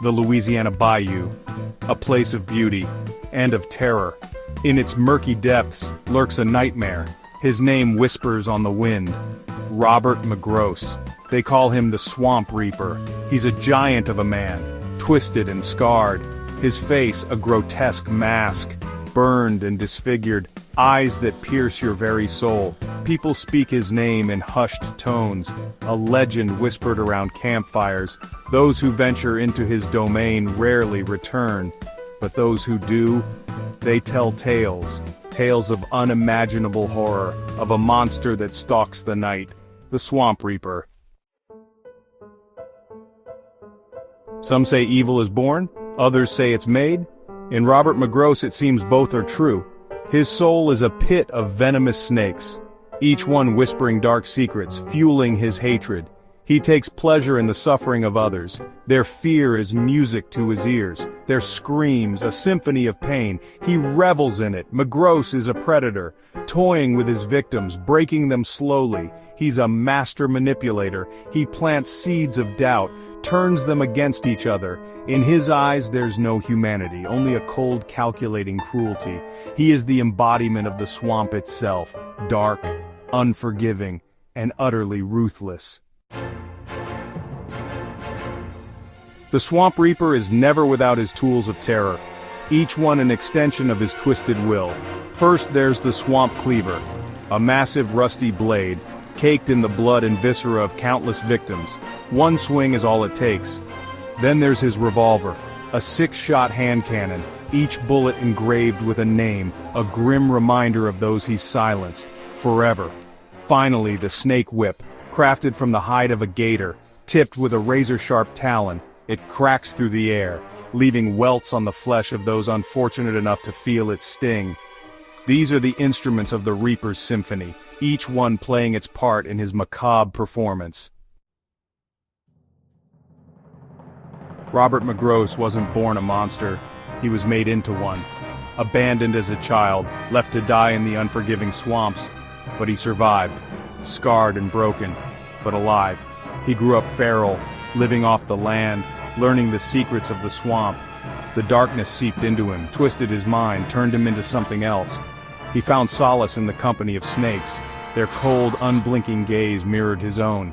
the Louisiana Bayou, a place of beauty and of terror. In its murky depths lurks a nightmare. His name whispers on the wind. Robert McGross. They call him the Swamp Reaper. He's a giant of a man, twisted and scarred. His face a grotesque mask, burned and disfigured, eyes that pierce your very soul. People speak his name in hushed tones, a legend whispered around campfires. Those who venture into his domain rarely return, but those who do, they tell tales of unimaginable horror, of a monster that stalks the night, the Swamp Reaper. Some say evil is born, others say it's made. In Robert McGross it seems both are true. His soul is a pit of venomous snakes, each one whispering dark secrets, fueling his hatred. He takes pleasure in the suffering of others. Their fear is music to his ears. Their screams, a symphony of pain. He revels in it. McGross is a predator, toying with his victims, breaking them slowly. He's a master manipulator. He plants seeds of doubt, turns them against each other. In his eyes there's no humanity, only a cold, calculating cruelty. He is the embodiment of the swamp itself, dark, unforgiving, and utterly ruthless. The Swamp Reaper is never without his tools of terror, each one an extension of his twisted will. First there's the Swamp Cleaver, a massive rusty blade, caked in the blood and viscera of countless victims. One swing is all it takes. Then there's his revolver, a 6-shot hand cannon, each bullet engraved with a name, a grim reminder of those he's silenced, forever. Finally, the Snake Whip, crafted from the hide of a gator, tipped with a razor-sharp talon. It cracks through the air, leaving welts on the flesh of those unfortunate enough to feel its sting. These are the instruments of the Reaper's symphony, each one playing its part in his macabre performance. Robert McGross wasn't born a monster, he was made into one. Abandoned as a child, left to die in the unforgiving swamps, but he survived, scarred and broken, but alive. He grew up feral, living off the land, learning the secrets of the swamp. The darkness seeped into him, twisted his mind, turned him into something else. He found solace in the company of snakes. Their cold, unblinking gaze mirrored his own.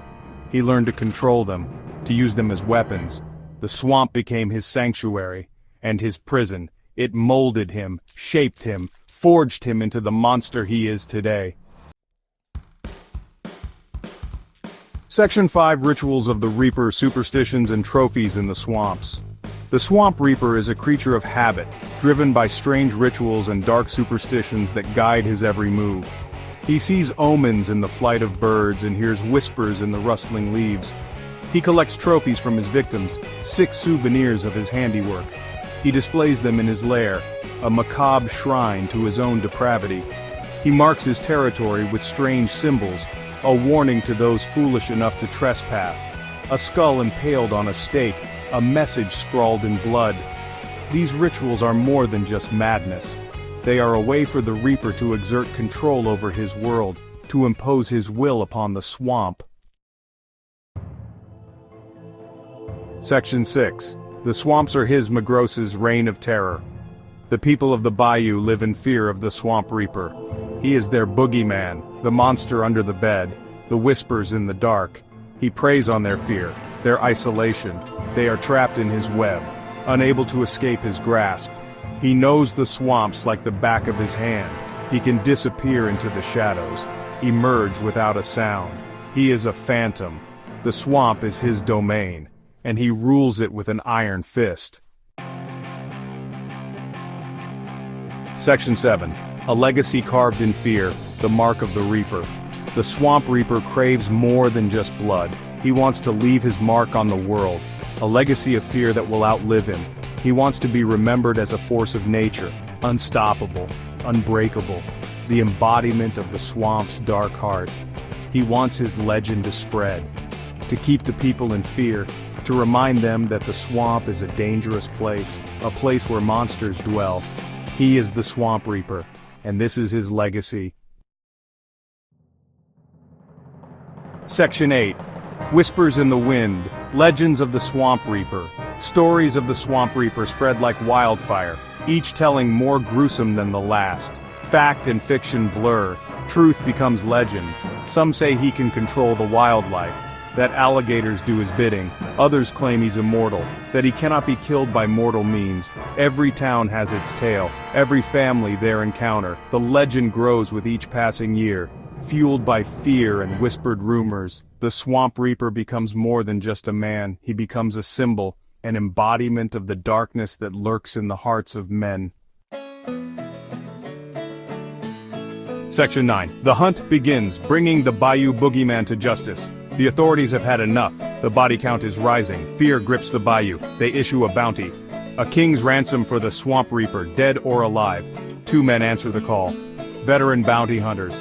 He learned to control them, to use them as weapons. The swamp became his sanctuary, and his prison. It molded him, shaped him, forged him into the monster he is today. Section 5 Rituals of the Reaper, Superstitions and Trophies in the Swamps. The Swamp Reaper is a creature of habit, driven by strange rituals and dark superstitions that guide his every move. He sees omens in the flight of birds and hears whispers in the rustling leaves. He collects trophies from his victims, 6 souvenirs of his handiwork. He displays them in his lair, a macabre shrine to his own depravity. He marks his territory with strange symbols, a warning to those foolish enough to trespass. A skull impaled on a stake, a message scrawled in blood. These rituals are more than just madness. They are a way for the Reaper to exert control over his world, to impose his will upon the swamp. Section 6. The swamps are his McGross's reign of terror. The people of the bayou live in fear of the Swamp Reaper. He is their boogeyman, the monster under the bed, the whispers in the dark. He preys on their fear, their isolation. They are trapped in his web, unable to escape his grasp. He knows the swamps like the back of his hand. He can disappear into the shadows, emerge without a sound. He is a phantom. The swamp is his domain, and he rules it with an iron fist. Section 7. A legacy carved in fear, the mark of the Reaper. The Swamp Reaper craves more than just blood. He wants to leave his mark on the world, a legacy of fear that will outlive him. He wants to be remembered as a force of nature, unstoppable, unbreakable, the embodiment of the swamp's dark heart. He wants his legend to spread, to keep the people in fear, to remind them that the swamp is a dangerous place, a place where monsters dwell. He is the Swamp Reaper, and this is his legacy. Section 8. Whispers in the Wind, Legends of the Swamp Reaper. Stories of the Swamp Reaper spread like wildfire, each telling more gruesome than the last. Fact and fiction blur, truth becomes legend. Some say he can control the wildlife, that alligators do his bidding. Others claim he's immortal, that he cannot be killed by mortal means. Every town has its tale, every family their encounter. The legend grows with each passing year. Fueled by fear and whispered rumors, the Swamp Reaper becomes more than just a man. He becomes a symbol, an embodiment of the darkness that lurks in the hearts of men. Section 9. The hunt begins, bringing the Bayou Boogeyman to justice. The authorities have had enough. The body count is rising. Fear grips the bayou. They issue a bounty. A king's ransom for the Swamp Reaper, dead or alive. 2 men answer the call. Veteran bounty hunters,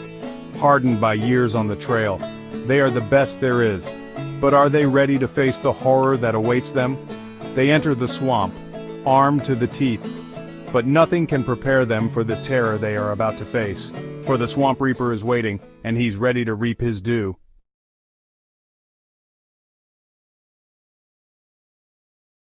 hardened by years on the trail. They are the best there is. But are they ready to face the horror that awaits them? They enter the swamp, armed to the teeth. But nothing can prepare them for the terror they are about to face. For the Swamp Reaper is waiting, and he's ready to reap his due.